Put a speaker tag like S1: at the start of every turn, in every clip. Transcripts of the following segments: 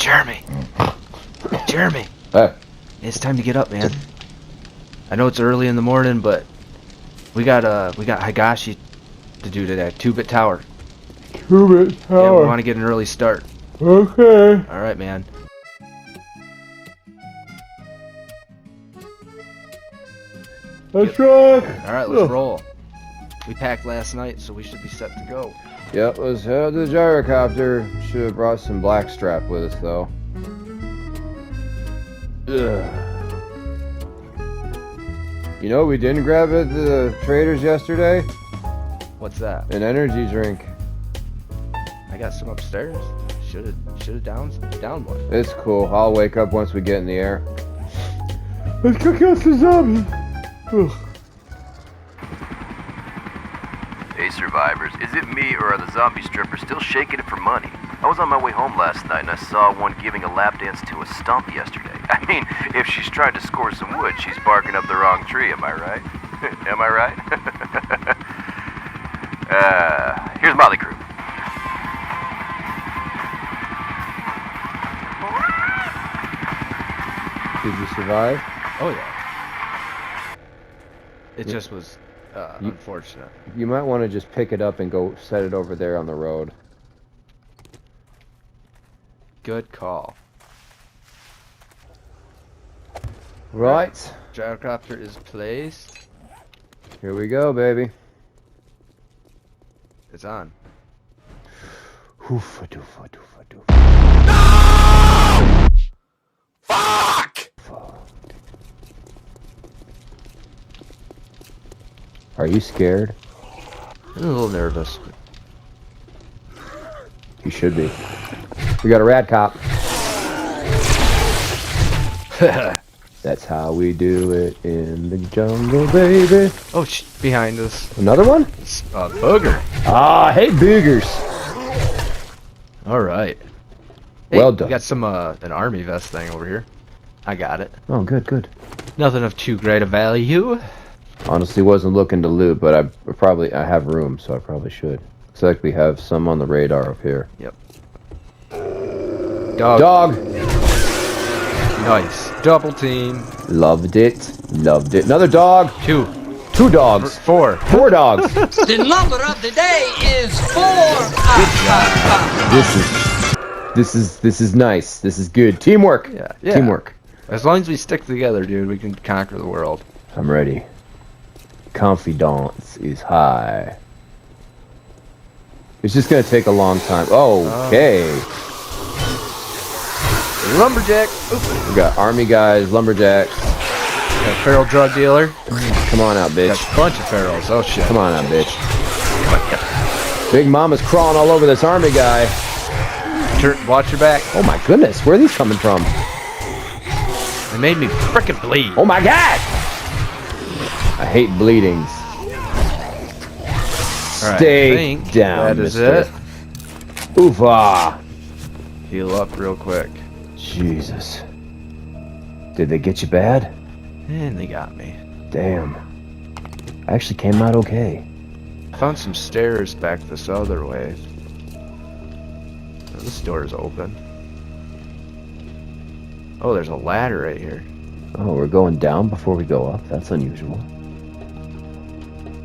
S1: Jeremy. Jeremy.
S2: Hey.
S1: It's time to get up, man. I know it's early in the morning, but we got Higashi to do today. 2-bit tower.
S2: 2-bit tower.
S1: Yeah, we want to get an early start.
S2: Okay.
S1: All right, man.
S2: Let's rock.
S1: All right, let's roll. We packed last night, so we should be set to go.
S2: Yep, let's head to the gyrocopter. Should have brought some blackstrap with us, though. Ugh. You know, we didn't grab at the traders yesterday.
S1: What's that?
S2: An energy drink.
S1: I got some upstairs. Should have down one.
S2: It's cool. I'll wake up once we get in the air. Let's go kill some zombies. Ugh.
S3: Hey survivors, is it me or are the zombie strippers still shaking it for money? I was on my way home last night and I saw one giving a lap dance to a stump yesterday. I mean, if she's trying to score some wood, she's barking up the wrong tree, am I right? Am I right? Here's Motley Crue.
S2: Did you survive?
S1: Oh yeah. It just was unfortunate.
S2: You might want to just pick it up and go set it over there on the road.
S1: Good call.
S2: Right.
S1: Gyrocopter is placed.
S2: Here we go, baby.
S1: It's on.
S2: Hoofa doofa doofa doofa.
S3: No! Fuck!
S2: Are you scared?
S1: I'm a little nervous.
S2: You should be. We got a rad cop. That's how we do it in the jungle, baby.
S1: Oh, behind us.
S2: Another one?
S1: It's a booger.
S2: Ah, hey, boogers.
S1: All right. Hey,
S2: Well done.
S1: We got some an army vest thing over here. I got it.
S2: Oh, good, good.
S1: Nothing of too great a value.
S2: Honestly, wasn't looking to loot, but I have room, so I probably should. Looks like we have some on the radar up here.
S1: Yep. Dog.
S2: Dog.
S1: Nice. Double team.
S2: Loved it. Loved it. Another dog.
S1: 2.
S2: 2 dogs.
S1: 4.
S2: 4 dogs.
S4: The number of the day is 4.
S2: This is nice. This is good. Teamwork.
S1: Yeah.
S2: Teamwork.
S1: As long as we stick together, dude, we can conquer the world.
S2: I'm ready. Confidence is high. It's just gonna take a long time. Okay.
S1: Lumberjack.
S2: We got army guys, lumberjacks.
S1: Got a feral drug dealer.
S2: Come on out, bitch.
S1: Got a bunch of ferals. Oh shit.
S2: Come on out, bitch. Big Mama's crawling all over this army guy.
S1: Watch your back.
S2: Oh my goodness, where are these coming from?
S1: It made me frickin' bleed.
S2: Oh my god! I hate bleedings.
S1: All right,
S2: Stay down,
S1: that is
S2: mister.
S1: it.
S2: Oofa!
S1: Heal up real quick.
S2: Jesus. Did they get you bad?
S1: And they got me.
S2: Damn. I actually came out okay.
S1: Found some stairs back this other way. Oh, this door is open. Oh, there's a ladder right here.
S2: Oh, we're going down before we go up? That's unusual.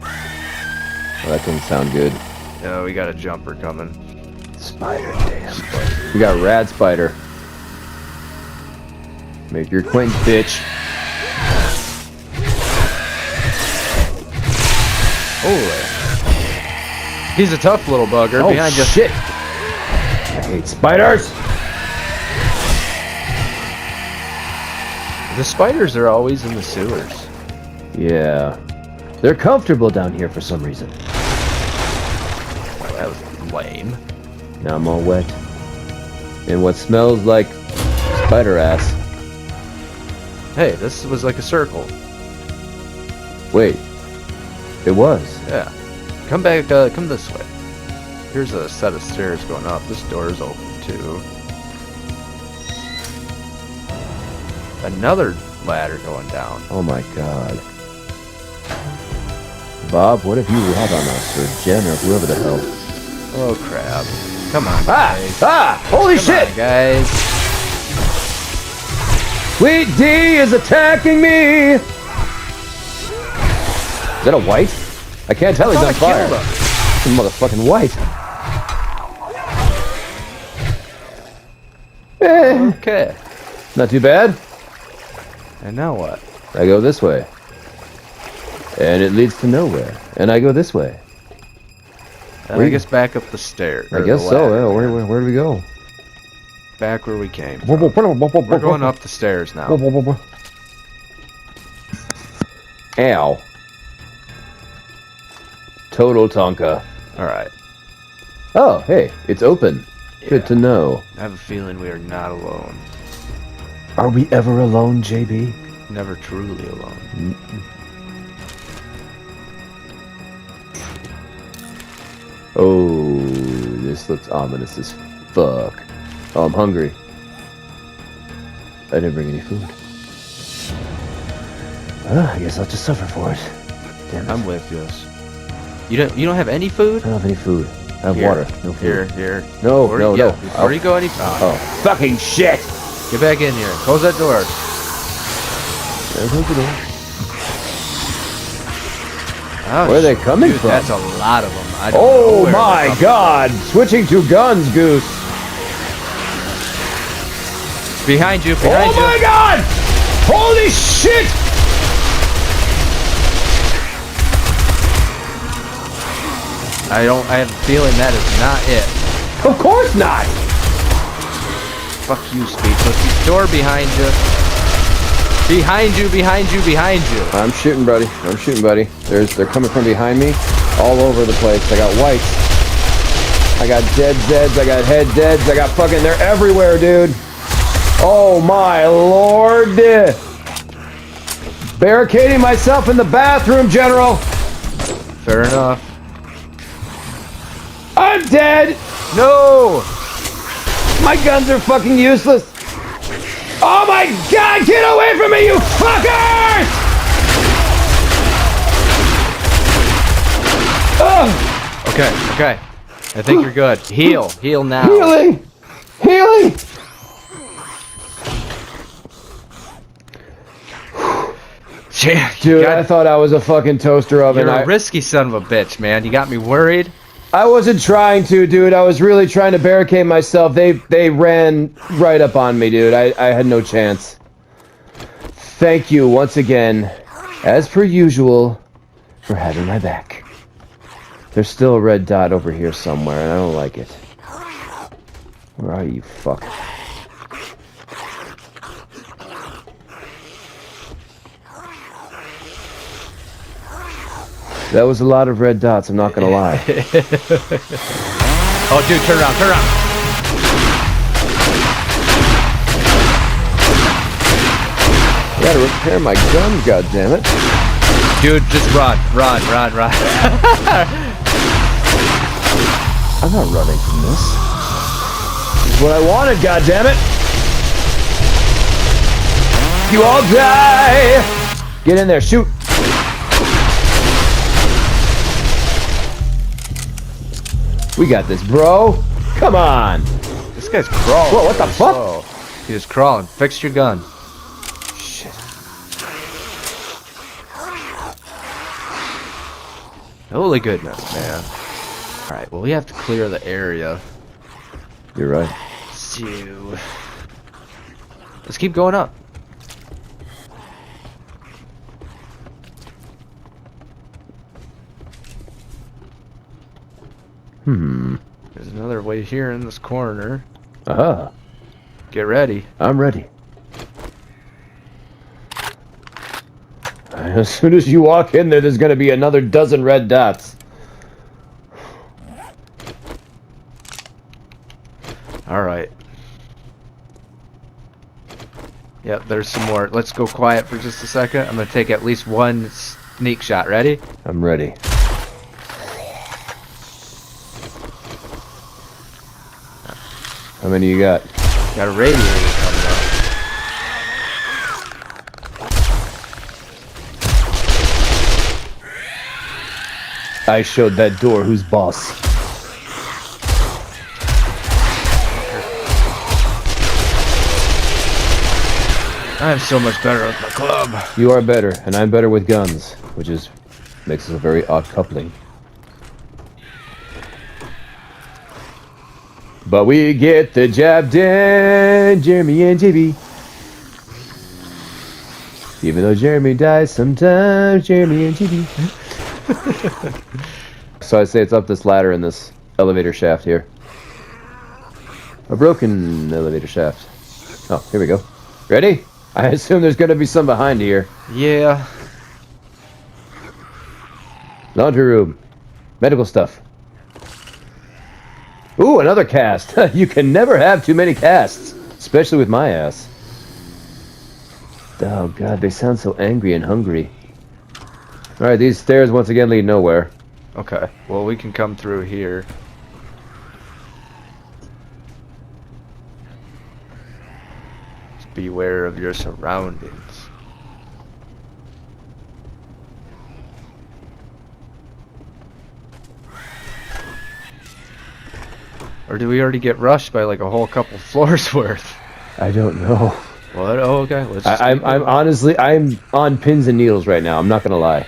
S2: Well, that doesn't sound good.
S1: Yeah, we got a jumper coming.
S2: Spider, damn. We got Rad Spider. Make your acquaintance, bitch.
S1: Oh, he's a tough little bugger.
S2: Oh,
S1: Behind you.
S2: shit! I hate spiders!
S1: The spiders are always in the sewers.
S2: Yeah. They're comfortable down here for some reason.
S1: Well, that was lame.
S2: Now I'm all wet. In what smells like spider ass.
S1: Hey, this was like a circle.
S2: Wait. It was.
S1: Yeah. Come back, come this way. Here's a set of stairs going up. This door is open too. Another ladder going down.
S2: Oh my god. Bob, what if you lied on us, or Jen, or whoever the hell?
S1: Oh crap. Come on,
S2: Ah!
S1: guys.
S2: Ah! Holy
S1: Come
S2: shit!
S1: on, guys.
S2: Sweet D is attacking me! Is that a white? I can't tell, he's on fire. It's a motherfucking white.
S1: Okay.
S2: Not too bad.
S1: And now what?
S2: I go this way. And it leads to nowhere. And I go this way.
S1: I guess back up the stairs.
S2: I guess so, yeah. Where do we go?
S1: Back where we came from. We're going up the stairs now.
S2: Ow. Total Tonka.
S1: Alright.
S2: Oh, hey, it's open. Good to know.
S1: I have a feeling we are not alone.
S2: Are we ever alone, JB?
S1: Never truly alone.
S2: Oh, this looks ominous as fuck. Oh, I'm hungry. I didn't bring any food. I guess I'll just suffer for it. Damn it.
S1: I'm with you. You don't have any food?
S2: I don't have any food. I have water. No food.
S1: Here.
S2: No,
S1: Before you go any...
S2: Oh, fucking shit!
S1: Get back in here. Close that door.
S2: There goes the door.
S1: Oh,
S2: Where are they coming
S1: dude,
S2: from?
S1: That's a lot of them. I don't know
S2: Oh
S1: where
S2: my
S1: they're
S2: god! Switching to guns, Goose!
S1: from. Behind you, behind you.
S2: Oh my god! Holy shit!
S1: I have a feeling that is not it.
S2: Of course not!
S1: Fuck you, Speed. Door behind you. Behind you.
S2: I'm shooting, buddy. They're coming from behind me, all over the place. I got whites. I got dead Zeds. I got head Zeds. I got fucking. They're everywhere, dude. Oh my lord! Barricading myself in the bathroom, General.
S1: Fair enough.
S2: I'm dead.
S1: No!
S2: My guns are fucking useless. Oh my god! Get away from me, you fuckers! Ugh.
S1: Okay. I think you're good. Heal now.
S2: Healing! Dude, I thought I was a fucking toaster oven.
S1: You're a risky son of a bitch, man. You got me worried.
S2: I wasn't trying to, dude. I was really trying to barricade myself. They ran right up on me, dude. I had no chance. Thank you once again, as per usual, for having my back. There's still a red dot over here somewhere, and I don't like it. Where are you, fuck? That was a lot of red dots, I'm not gonna lie.
S1: Oh, dude, turn around.
S2: Gotta repair my guns, goddammit.
S1: Dude, just run.
S2: I'm not running from this. This is what I wanted, goddammit. You all die! Get in there, shoot! We got this, bro. Come on.
S1: This guy's crawling.
S2: Whoa, what the fuck?
S1: Slow. He was crawling. Fix your gun.
S2: Shit.
S1: Holy goodness, man. Alright, well, we have to clear the area.
S2: You're right.
S1: So, let's keep going up. There's another way here in this corner.
S2: Uh-huh.
S1: Get ready.
S2: I'm ready. As soon as you walk in there, there's gonna be another dozen red dots.
S1: Alright. Yep, there's some more. Let's go quiet for just a second. I'm gonna take at least one sneak shot. Ready?
S2: I'm ready. How many you got?
S1: Got a radiator coming up.
S2: I showed that door who's boss.
S1: I'm so much better with my club.
S2: You are better, and I'm better with guns, which makes us a very odd coupling. But we get the job done, Jeremy and JB. Even though Jeremy dies sometimes, Jeremy and JB. So I say it's up this ladder in this elevator shaft here. A broken elevator shaft. Oh, here we go. Ready? I assume there's going to be some behind here.
S1: Yeah.
S2: Laundry room. Medical stuff. Ooh, another cast. You can never have too many casts. Especially with my ass. Oh god, they sound so angry and hungry. Alright, these stairs once again lead nowhere.
S1: Okay. Well, we can come through here. Just beware of your surroundings. Or do we already get rushed by like a whole couple floors worth?
S2: I don't know.
S1: What? Oh, okay. Let's just
S2: I'm honestly, I'm on pins and needles right now. I'm not gonna lie.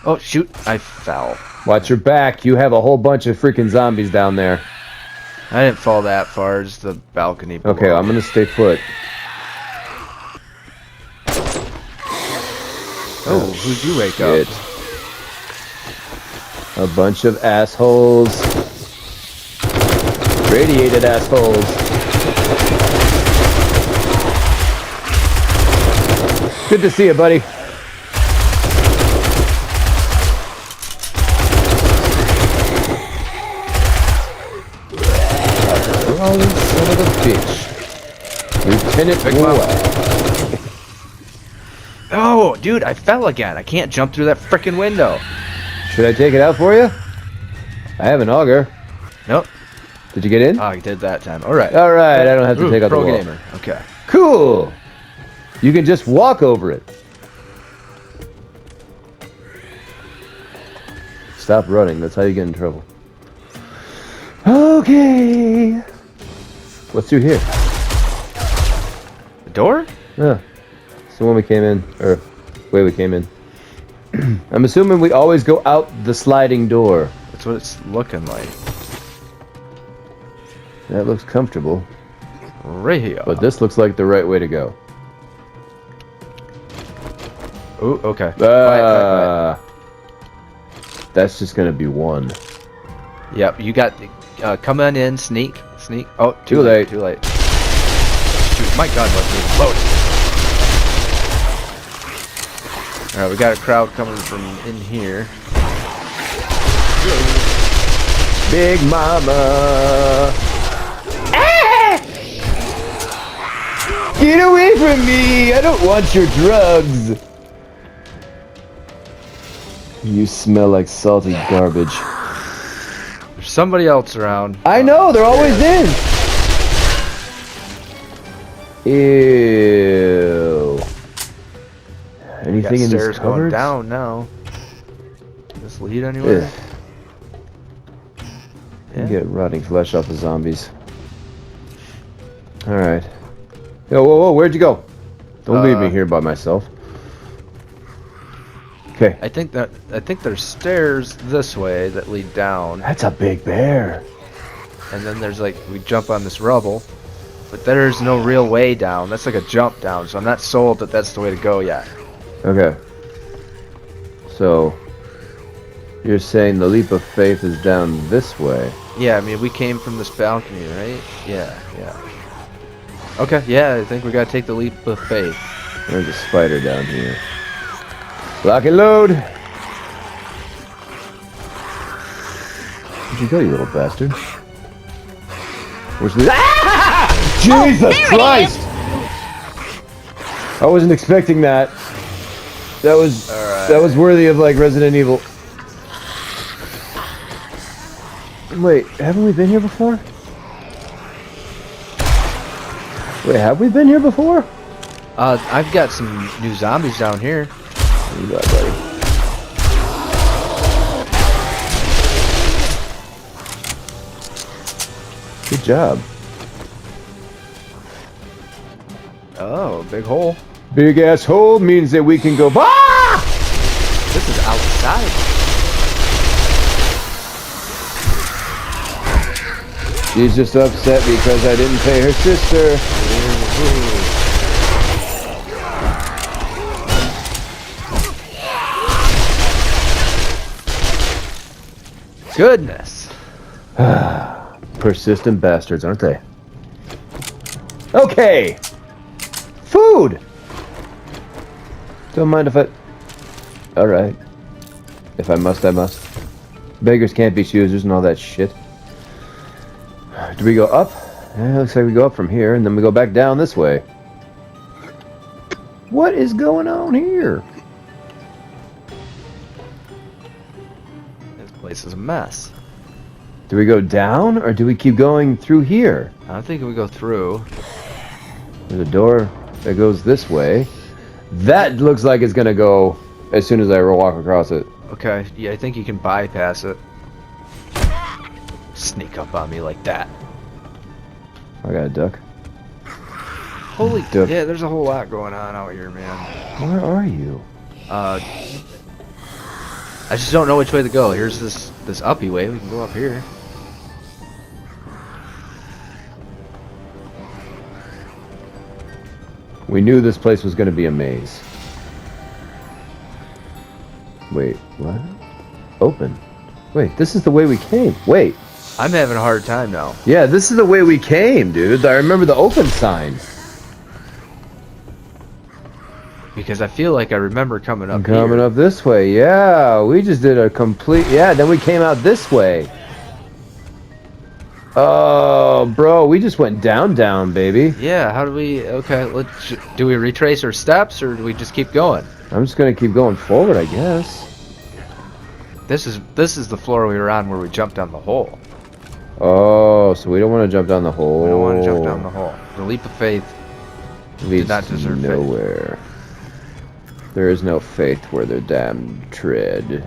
S1: Oh, shoot. I fell.
S2: Watch your back. You have a whole bunch of freaking zombies down there.
S1: I didn't fall that far. Just the balcony below.
S2: Okay, I'm gonna stay put.
S1: Oh, who'd you wake
S2: Shit.
S1: up?
S2: A bunch of assholes. Radiated assholes. Good to see you, buddy. Brawling son of a bitch. Lieutenant
S1: Big
S2: Boy.
S1: Oh, dude, I fell again. I can't jump through that frickin' window.
S2: Should I take it out for you? I have an auger.
S1: Nope.
S2: Did you get in?
S1: Oh, I did that time. Alright.
S2: Alright, I don't have to
S1: Ooh,
S2: take out the
S1: pro
S2: wall.
S1: gamer. Okay.
S2: Cool! You can just walk over it. Stop running, that's how you get in trouble. Okay! What's through here?
S1: The door?
S2: Yeah. It's the one we came in, or way we came in. I'm assuming we always go out the sliding door.
S1: That's what it's looking like.
S2: That looks comfortable.
S1: Right here.
S2: But this looks like the right way to go.
S1: Ooh, okay. Quiet.
S2: That's just gonna be one.
S1: Yep, you got... come on in, sneak. Oh,
S2: Too late.
S1: Too late. Shoot, my gun wasn't even loaded. Alright, we got a crowd coming from in here.
S2: Big Mama! Ah! Get away from me! I don't want your drugs! You smell like salty garbage.
S1: There's somebody else around.
S2: I know, they're always in! Ew.
S1: We got
S2: Anything in
S1: stairs
S2: this
S1: going
S2: cupboard?
S1: down now. Does this lead anywhere? Yeah.
S2: Get rotting flesh off the zombies. Alright. Yo, whoa, where'd you go? Don't leave me here by myself. Okay.
S1: I think there's stairs this way that lead down,
S2: That's a big bear.
S1: and then there's like we jump on this rubble, but there's no real way down. That's like a jump down, so I'm not sold that that's the way to go yet.
S2: Okay. So, you're saying the leap of faith is down this way?
S1: Yeah, I mean we came from this balcony, right? Yeah. Okay, yeah, I think we gotta take the leap of faith.
S2: There's a spider down here. Lock and load! Where'd you go, you little bastard? Where's the... Ah! Jesus Christ! I wasn't expecting that. That was worthy of like Resident Evil. Wait, haven't we been here before? Wait, have we been here before?
S1: I've got some new zombies down here.
S2: You got, buddy. Good job.
S1: Oh, big hole.
S2: Big ass hole means that we can go. Ah!
S1: This is outside.
S2: She's just upset because I didn't pay her sister.
S1: Goodness.
S2: Persistent bastards, aren't they? Okay. Food. Don't mind if I... Alright. If I must, I must. Beggars can't be choosers and all that shit. Do we go up? Yeah, looks like we go up from here, and then we go back down this way. What is going on here?
S1: This place is a mess.
S2: Do we go down, or do we keep going through here?
S1: I think we go through.
S2: There's a door that goes this way. That looks like it's gonna go as soon as I walk across it.
S1: Okay, yeah, I think you can bypass it. Sneak up on me like that.
S2: I got a duck.
S1: Holy,
S2: Duck.
S1: yeah, there's a whole lot going on out here, man.
S2: Where are you?
S1: I just don't know which way to go. Here's this uppy way. We can go up here.
S2: We knew this place was gonna be a maze. Wait, what? Open. Wait, this is the way we came. Wait.
S1: I'm having a hard time now.
S2: Yeah, this is the way we came, dude. I remember the open sign.
S1: Because I feel like I remember coming up
S2: Coming
S1: here.
S2: up this way, yeah. We just did a complete... Yeah, then we came out this way. Oh, bro, we just went down, baby.
S1: Yeah, how do we... Okay, do we retrace our steps, or do we just keep going?
S2: I'm just gonna keep going forward, I guess.
S1: This is the floor we were on where we jumped down the hole.
S2: Oh, so we don't want to jump down the hole.
S1: We don't want to jump down the hole. The leap of faith
S2: Leads
S1: did not deserve faith.
S2: nowhere. There is no faith where the damned tread.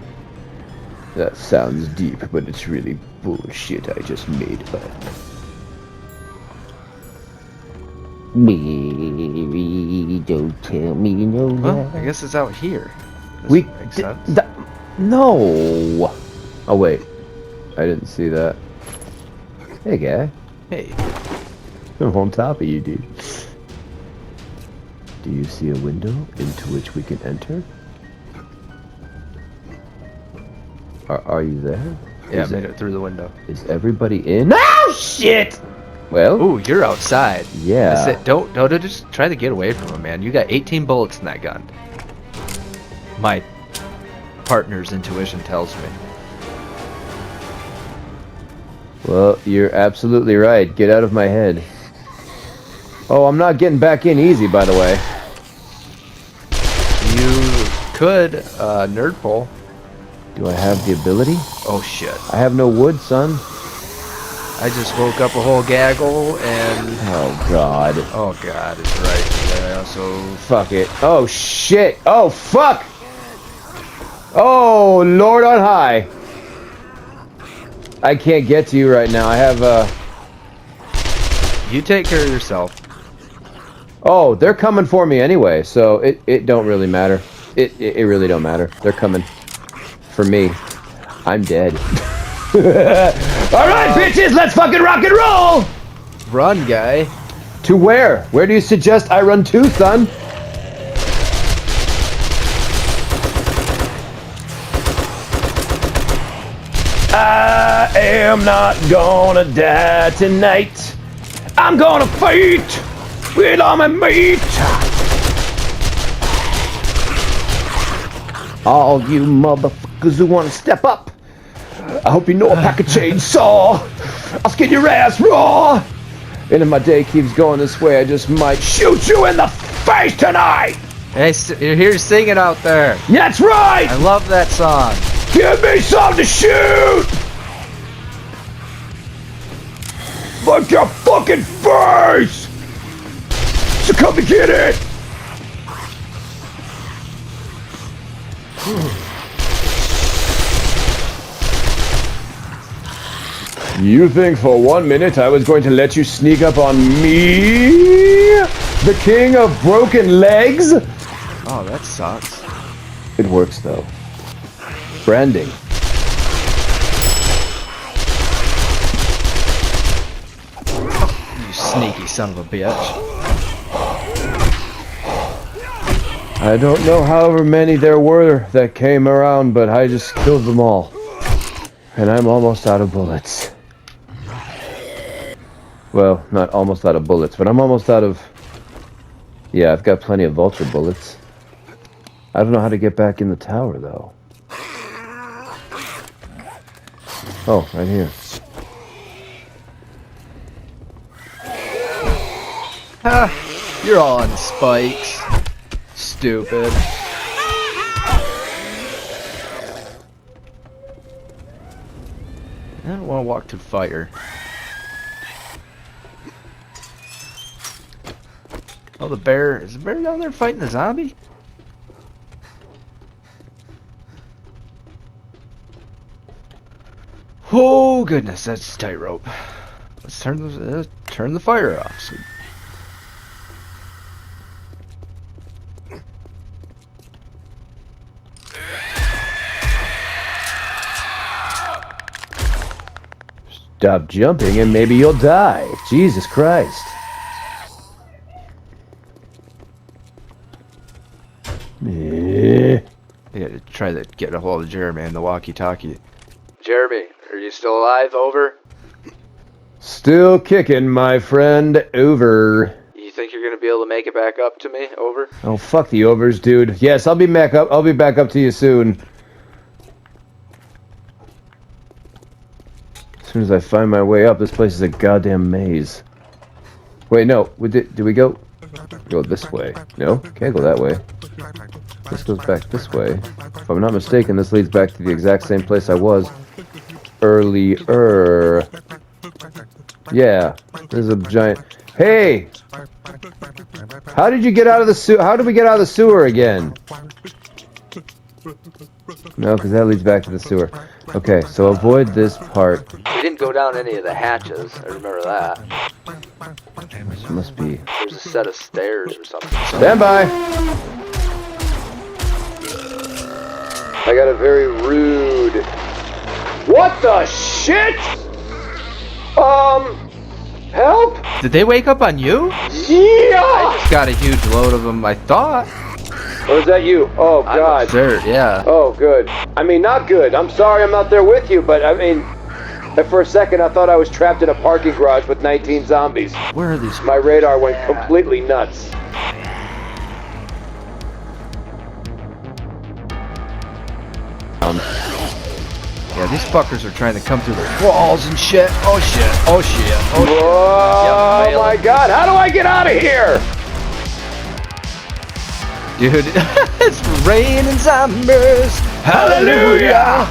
S2: That sounds deep, but it's really bullshit I just made up. Mary, don't tell me no
S1: Well,
S2: lie.
S1: I guess it's out here. This
S2: We
S1: makes sense.
S2: no. Oh wait, I didn't see that. Hey guy,
S1: Hey,
S2: I'm on top of you, dude. Do you see a window into which we can enter? Are you there?
S1: yeah, I
S2: Is
S1: made it through the window.
S2: Is everybody in? Oh shit! Well,
S1: Ooh, you're outside.
S2: yeah.
S1: That's it. Don't just try to get away from him, man. You got 18 bullets in that gun. My partner's intuition tells me.
S2: Well, you're absolutely right. Get out of my head. Oh, I'm not getting back in easy, by the way.
S1: You could nerd pull.
S2: Do I have the ability?
S1: Oh shit!
S2: I have no wood, son.
S1: I just woke up a whole gaggle and
S2: Oh god.
S1: oh god, it's right. Yeah, so
S2: Fuck it. Oh shit. Oh fuck. Oh Lord on high. I can't get to you right now. I have
S1: you take care of yourself.
S2: Oh, they're coming for me anyway, so it don't really matter. It really don't matter. They're coming for me. I'm dead. Alright, bitches, let's fucking rock and roll!
S1: Run, guy.
S2: To where? Where do you suggest I run to, son? I am not gonna die tonight. I'm gonna fight with all my might. All you motherfuckers who wanna step up, I hope you know a pack of chainsaw. I'll skin your ass raw. And if my day keeps going this way, I just might shoot you in the face tonight.
S1: Hey, you're here singing out there.
S2: That's right.
S1: I love that song.
S2: Give me something to shoot. Like your fucking face. So come and get it. You think for 1 minute I was going to let you sneak up on me? The king of broken legs?
S1: Oh, that sucks.
S2: It works though. Branding.
S1: You sneaky son of a bitch.
S2: I don't know however many there were that came around, but I just killed them all. And I'm almost out of bullets. Well, not almost out of bullets, but I'm almost out of... Yeah, I've got plenty of vulture bullets. I don't know how to get back in the tower, though. Oh, right here.
S1: Ah, you're all on spikes. Stupid. I don't want to walk to fire. Oh, the bear. Is the bear down there fighting the zombie? Oh, goodness. That's tightrope. Let's turn the fire off. So
S2: Stop jumping and maybe you'll die. Jesus Christ.
S1: I gotta try to get a hold of Jeremy and the walkie-talkie. Jeremy, are you still alive? Over.
S2: Still kicking, my friend. Over.
S1: You think you're gonna be able to make it back up to me? Over.
S2: Oh, fuck the overs, dude. Yes, I'll be back up. I'll be back up to you soon. As soon as I find my way up, this place is a goddamn maze. Wait, no. Did we go this way? No? Can't go that way. This goes back this way. If I'm not mistaken, this leads back to the exact same place I was earlier. Yeah. There's a giant... Hey! How did you get out of the sewer? How did we get out of the sewer again? No, because that leads back to the sewer. Okay, so avoid this part.
S1: We didn't go down any of the hatches. I remember that.
S2: This must be...
S1: There's a set of stairs or something.
S2: Stand by! I got a very rude... What the shit?! Help?
S1: Did they wake up on you?
S2: Yeah!
S1: I just got a huge load of them, I thought.
S2: Or is that you? Oh, God.
S1: Sure, yeah.
S2: Oh, good. I mean, not good. I'm sorry I'm not there with you, but I mean... For a second, I thought I was trapped in a parking garage with 19 zombies.
S1: Where are these?
S2: My radar went completely nuts.
S1: Yeah, these fuckers are trying to come through the walls and shit. Oh shit, oh shit, oh shit.
S2: Oh
S1: Yep,
S2: my God, how do I get out of here?
S1: Dude, it's raining zombies. Hallelujah.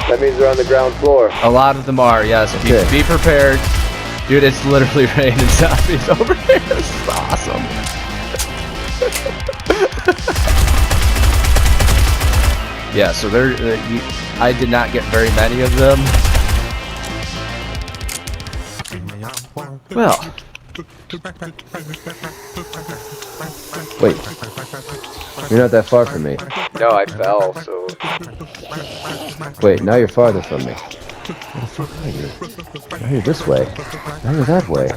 S2: That means they're on the ground floor.
S1: A lot of them are, yes.
S2: Okay.
S1: Be prepared. Dude, it's literally raining zombies over here. This is awesome. Yeah, so I did not get very many of them. Well.
S2: Wait. You're not that far from me.
S1: No, I fell, so...
S2: Wait, now you're farther from me. Where the fuck are you? Now you're this way. Now you're that way.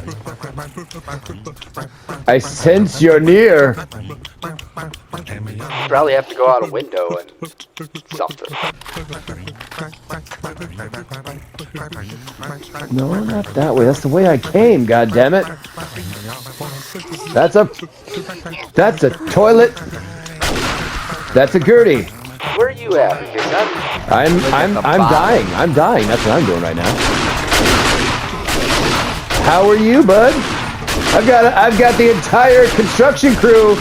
S2: I sense you're near.
S1: Probably have to go out a window and something.
S2: No, not that way. That's the way I came, goddammit. That's a toilet. That's a Gertie.
S1: Where are you at? Because
S2: I'm dying. I'm dying. That's what I'm doing right now. How are you, bud? I've got the entire construction crew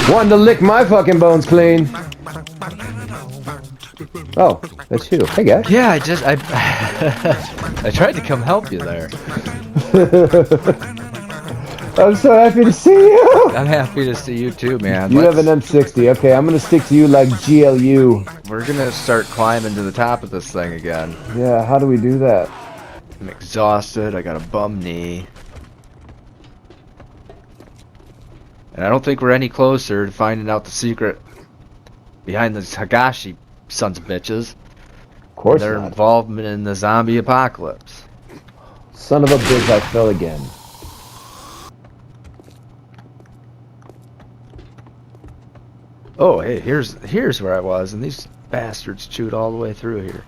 S2: wanting to lick my fucking bones clean. Oh, that's you. Hey, guys.
S1: yeah, I tried to come help you there.
S2: I'm so happy to see you.
S1: I'm happy to see you too, man.
S2: You have an M60. Okay, I'm gonna stick to you like GLU.
S1: We're gonna start climbing to the top of this thing again.
S2: Yeah, how do we do that?
S1: I'm exhausted. I got a bum knee. And I don't think we're any closer to finding out the secret behind these Hagashi sons of bitches.
S2: Of course
S1: Their
S2: not.
S1: involvement in the zombie apocalypse.
S2: Son of a bitch, I fell again.
S1: Oh, hey, here's where I was, and these bastards chewed all the way through here.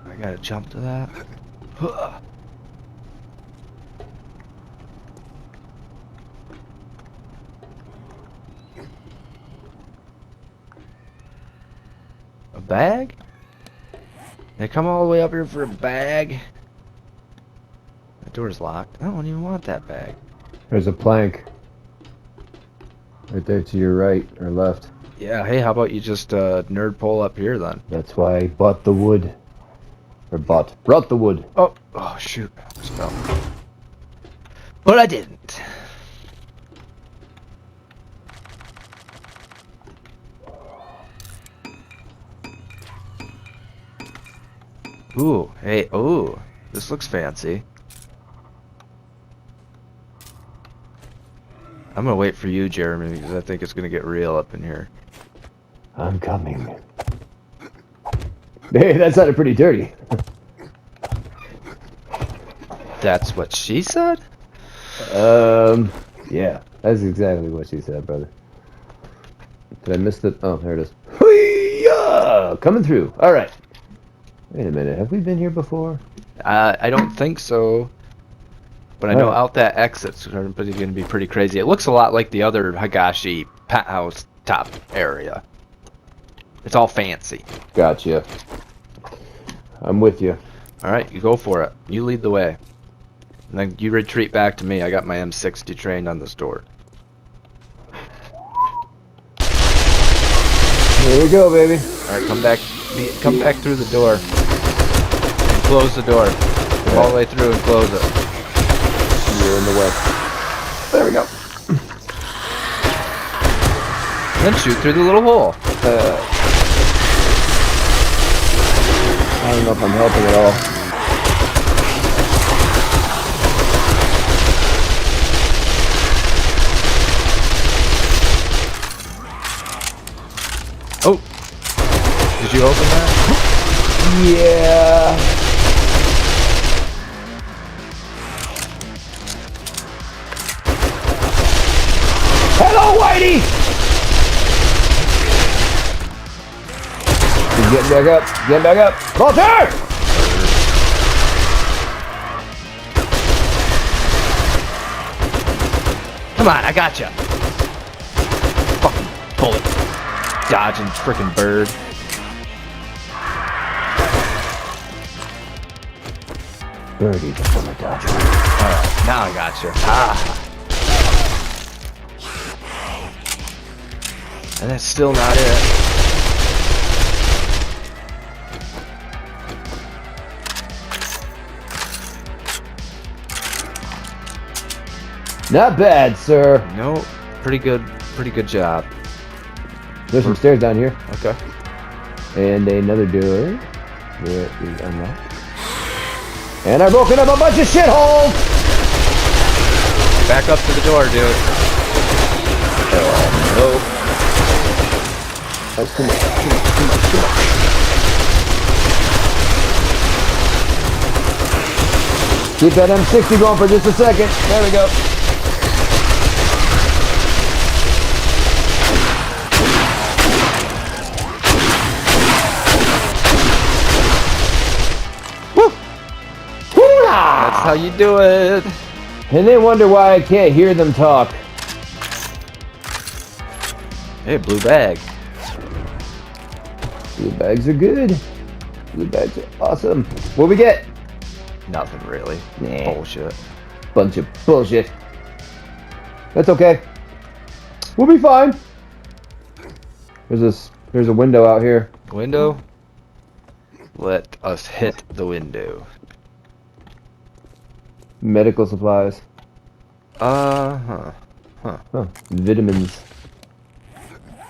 S1: I gotta jump to that. A bag? They come all the way up here for a bag? The door's locked. I don't even want that bag.
S2: There's a plank. Right there to your right or left.
S1: Yeah, hey, how about you just nerd pull up here then?
S2: That's why I bought the wood. Or brought the wood.
S1: Oh shoot. Spell. But I didn't. Ooh, hey, ooh, this looks fancy. I'm gonna wait for you, Jeremy, because I think it's gonna get real up in here.
S2: I'm coming. Hey, that sounded pretty dirty.
S1: That's what she said?
S2: Yeah, that's exactly what she said, brother. Did I miss the... Oh, there it is. Hoo-yah! Coming through. All right. Wait a minute. Have we been here before?
S1: I don't think so. But I know
S2: Alright.
S1: out that exit's going to be pretty crazy. It looks a lot like the other Hagashi penthouse top area. It's all fancy.
S2: Gotcha. I'm with you.
S1: Alright, you go for it. You lead the way. And then you retreat back to me. I got my M60 trained on this door.
S2: Here we go, baby.
S1: Alright, come back through the door. And close the door. Come all the way through and close it.
S2: You're in the way. There we go.
S1: And then shoot through the little hole.
S2: I don't know if I'm helping at all.
S1: Oh! Did you open that?
S2: Yeah. Hello, Whitey! He's getting back up. Getting back up. Walter!
S1: Come on, I got you. Fucking bullet. Dodging frickin' bird.
S2: Birdie's a former dodger.
S1: Alright, now I got you. Ah. And that's still not it.
S2: Not bad, sir.
S1: No, pretty good job.
S2: There's some stairs down here.
S1: Okay.
S2: And another door. That is unlocked. And I've broken up a bunch of shitholes!
S1: Back up to the door, dude.
S2: No. That's too much. Too much. Keep that M60 going for just a second. There we go.
S1: That's how you do it.
S2: And they wonder why I can't hear them talk.
S1: Hey, blue bag.
S2: Blue bags are good. Blue bags are awesome. What we get?
S1: Nothing really.
S2: Nah.
S1: Bullshit.
S2: Bunch of bullshit. That's okay. We'll be fine. There's a window out here.
S1: Window. Let us hit the window.
S2: Medical supplies.
S1: Huh.
S2: Huh. Vitamins.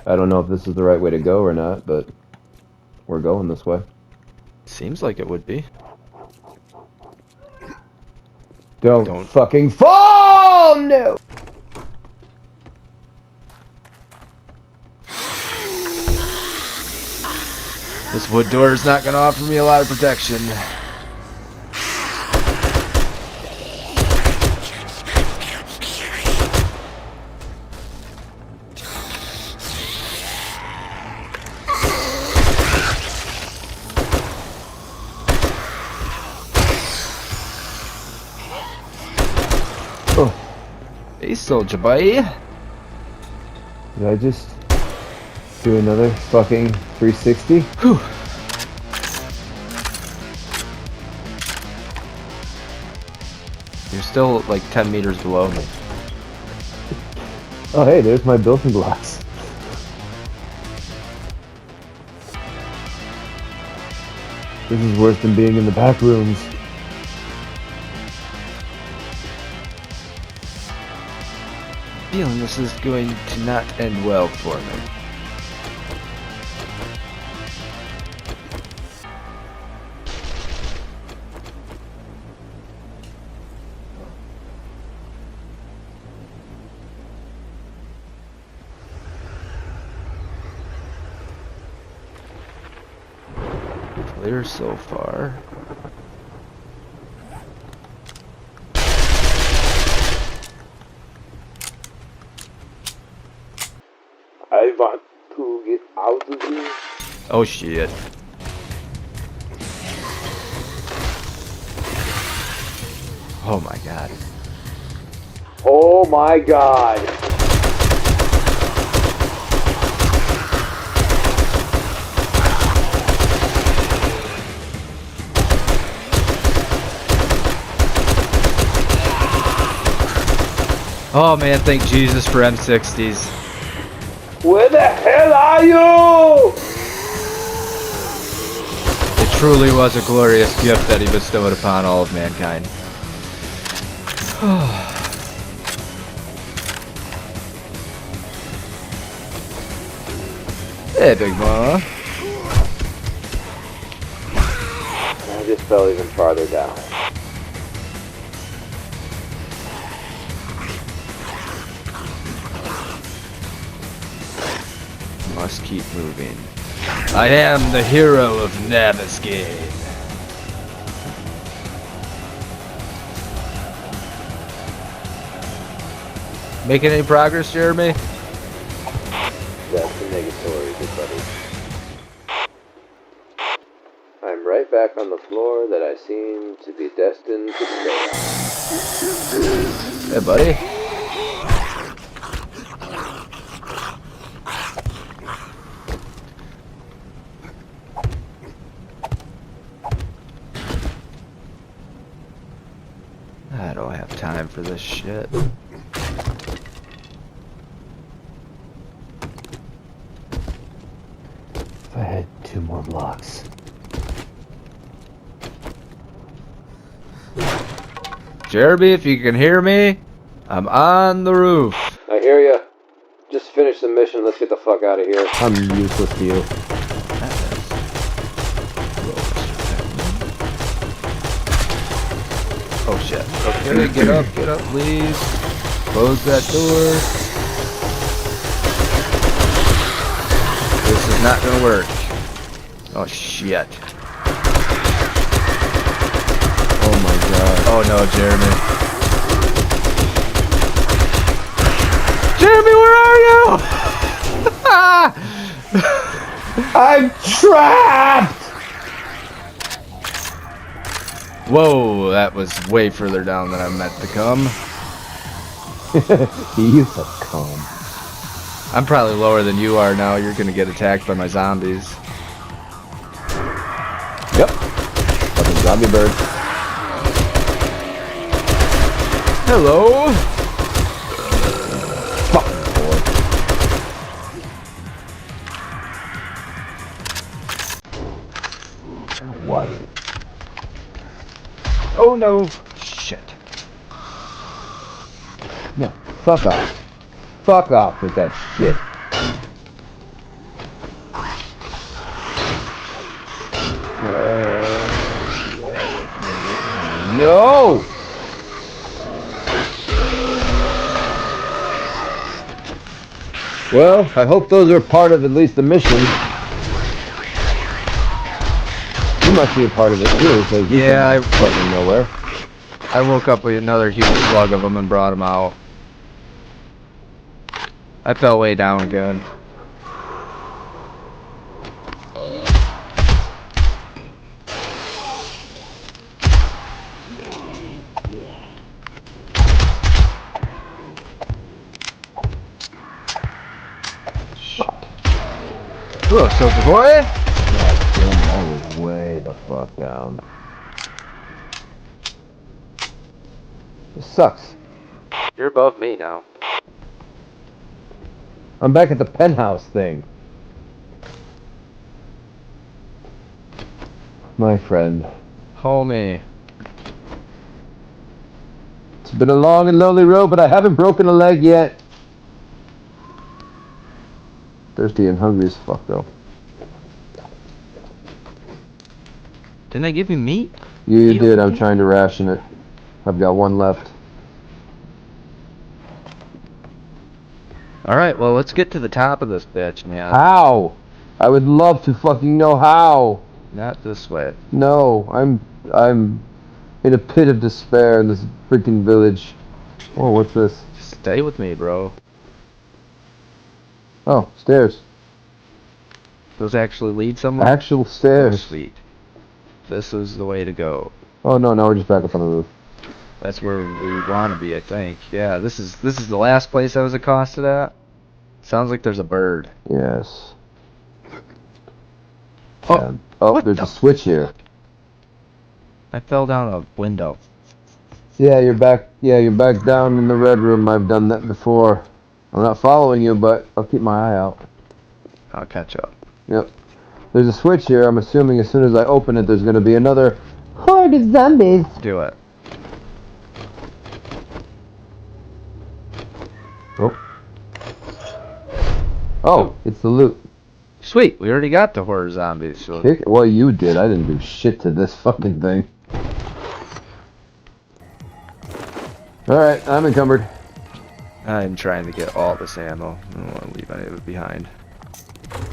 S2: I don't know if this is the right way to go or not, but we're going this way.
S1: Seems like it would be.
S2: Don't fucking fall! No!
S1: This wood door is not going to offer me a lot of protection.
S2: Oh.
S1: Hey, soldier boy.
S2: Did I just do another fucking 360?
S1: Whew. You're still like 10 meters below me.
S2: Oh hey, there's my building blocks. This is worse than being in the back rooms.
S1: Feeling this is going to not end well for me. Clear so far.
S2: I want to get out of here.
S1: Oh shit. Oh my god.
S2: Oh my god.
S1: Oh man, thank Jesus for M60s.
S2: Where the hell are you?
S1: It truly was a glorious gift that he bestowed upon all of mankind. Hey, big ma.
S2: I just fell even farther down.
S1: Must keep moving. I am the hero of Navisgate. Making any progress, Jeremy?
S2: That's the negatory, good buddy. I'm right back on the floor that I seem to be destined to stay on.
S1: Hey, buddy. I don't have time for this shit.
S2: If I had 2 more blocks.
S1: Jeremy, if you can hear me, I'm on the roof.
S2: I hear ya. Just finish the mission. Let's get the fuck out of here. I'm useless to you.
S1: Oh shit. Okay, get up, please. Close that door. This is not gonna work. Oh shit.
S2: Oh my god.
S1: Oh no, Jeremy. Jeremy, where are you?
S2: I'm trapped!
S1: Whoa, that was way further down than I meant to come.
S2: He's a cum.
S1: I'm probably lower than you are now. You're gonna get attacked by my zombies.
S2: Yep. Fucking zombie bird.
S1: Hello.
S2: Fucking boy. What?
S1: Oh no. Shit.
S2: Fuck off. Fuck off with that shit. No! Well, I hope those are part of at least the mission. You must be a part of it too, because
S1: Yeah, I
S2: fucking nowhere.
S1: I woke up with another huge slug of them and brought them out. I fell way down again. Hello, Soldier Boy!
S2: I was way the fuck down. This sucks.
S1: You're above me now.
S2: I'm back at the penthouse thing. My friend.
S1: Homie.
S2: It's been a long and lonely road, but I haven't broken a leg yet. Thirsty and hungry as fuck, though.
S1: Didn't I give you meat?
S2: You did. I'm trying to ration it. I've got one left.
S1: Alright, well, let's get to the top of this bitch, man.
S2: How? I would love to fucking know how.
S1: Not this way.
S2: No, I'm in a pit of despair in this freaking village. Oh, what's this?
S1: Stay with me, bro.
S2: Oh, stairs.
S1: Those actually lead somewhere?
S2: Actual
S1: Oh,
S2: stairs.
S1: sweet. This is the way to go.
S2: Oh no, now we're just back up on the roof.
S1: That's where we want to be, I think. Yeah, this is the last place I was accosted at. Sounds like there's a bird.
S2: Yes.
S1: Oh,
S2: And, oh,
S1: what
S2: there's
S1: the
S2: a switch here.
S1: I fell down a window.
S2: Yeah, you're back. Yeah, you're back down in the red room. I've done that before. I'm not following you, but I'll keep my eye out.
S1: I'll catch up.
S2: Yep. There's a switch here. I'm assuming as soon as I open it, there's going to be another horde of zombies.
S1: Do it.
S2: Oh. Oh, it's the loot.
S1: Sweet, we already got the horror zombies. So
S2: Well, you did. I didn't do shit to this fucking thing. Alright, I'm encumbered.
S1: I'm trying to get all this ammo. I don't want to leave any of it behind.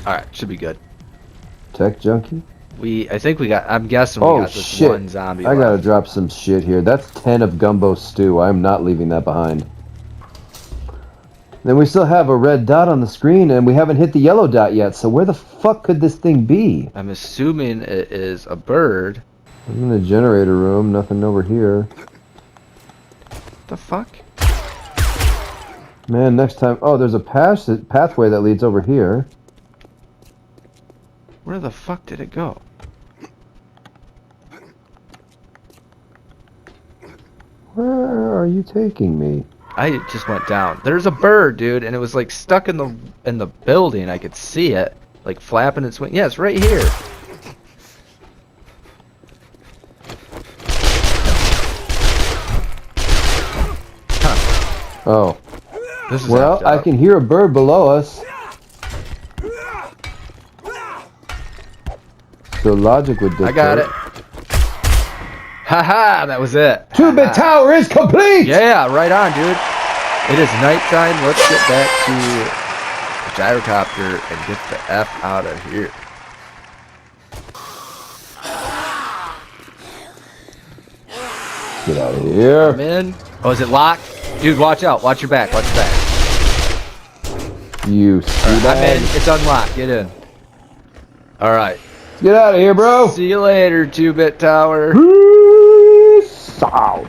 S1: Alright, should be good.
S2: Tech junkie?
S1: I think we got, I'm guessing we
S2: Oh,
S1: got this
S2: shit.
S1: one zombie
S2: I gotta
S1: left.
S2: drop some shit here. That's 10 of gumbo stew. I'm not leaving that behind. Then we still have a red dot on the screen, and we haven't hit the yellow dot yet, so where the fuck could this thing be?
S1: I'm assuming it is a bird.
S2: I'm in the generator room, nothing over here.
S1: What the fuck?
S2: Man, next time... Oh, there's a pathway that leads over here.
S1: Where the fuck did it go?
S2: Where are you taking me?
S1: I just went down. There's a bird, dude, and it was like stuck in the building. I could see it, like flapping its wings. Yeah, it's right here. Huh.
S2: Oh.
S1: This is
S2: Well,
S1: effed
S2: I
S1: up.
S2: can hear a bird below us. So logic would dictate.
S1: I got it. Haha, that was it.
S2: 2-bit tower is complete!
S1: Yeah, right on, dude. It is nighttime. Let's get back to the gyrocopter and get the F out of here.
S2: Get out of here.
S1: I'm in. Oh, is it locked? Dude, watch out. Watch your back. Watch your back.
S2: You
S1: I'm in. It's unlocked. Get in. All right.
S2: Get out of here, bro.
S1: See you later, 2-bit tower.
S2: Peace out.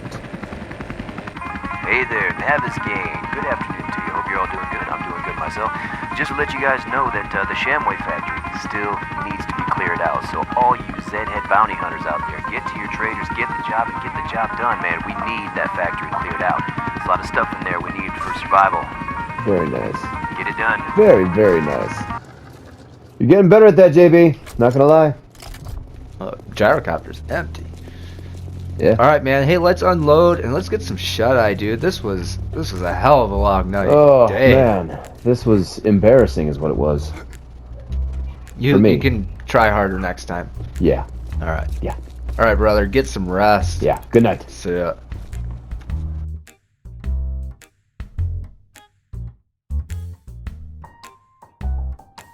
S3: Hey there, Navisgain. Good afternoon to you. Hope you're all doing good. I'm doing good myself. Just to let you guys know that the Shamway factory still needs to be cleared out. So all you Z-head bounty hunters out there, get to your traders, get the job, and get the job done, man. We need that factory cleared out. There's a lot of stuff in there we need for survival.
S2: Very nice.
S3: Get it done.
S2: Very, very nice. You're getting better at that, JB. Not gonna lie.
S1: Gyrocopter's empty.
S2: Yeah.
S1: All right, man. Hey, let's unload and let's get some shut-eye, dude. This was a hell of a long night.
S2: Oh
S1: Day.
S2: man, this was embarrassing, is what it was.
S1: You
S2: for me.
S1: you can try harder next time.
S2: Yeah.
S1: All right.
S2: Yeah.
S1: All right, brother. Get some rest.
S2: Yeah. Good night.
S1: See ya.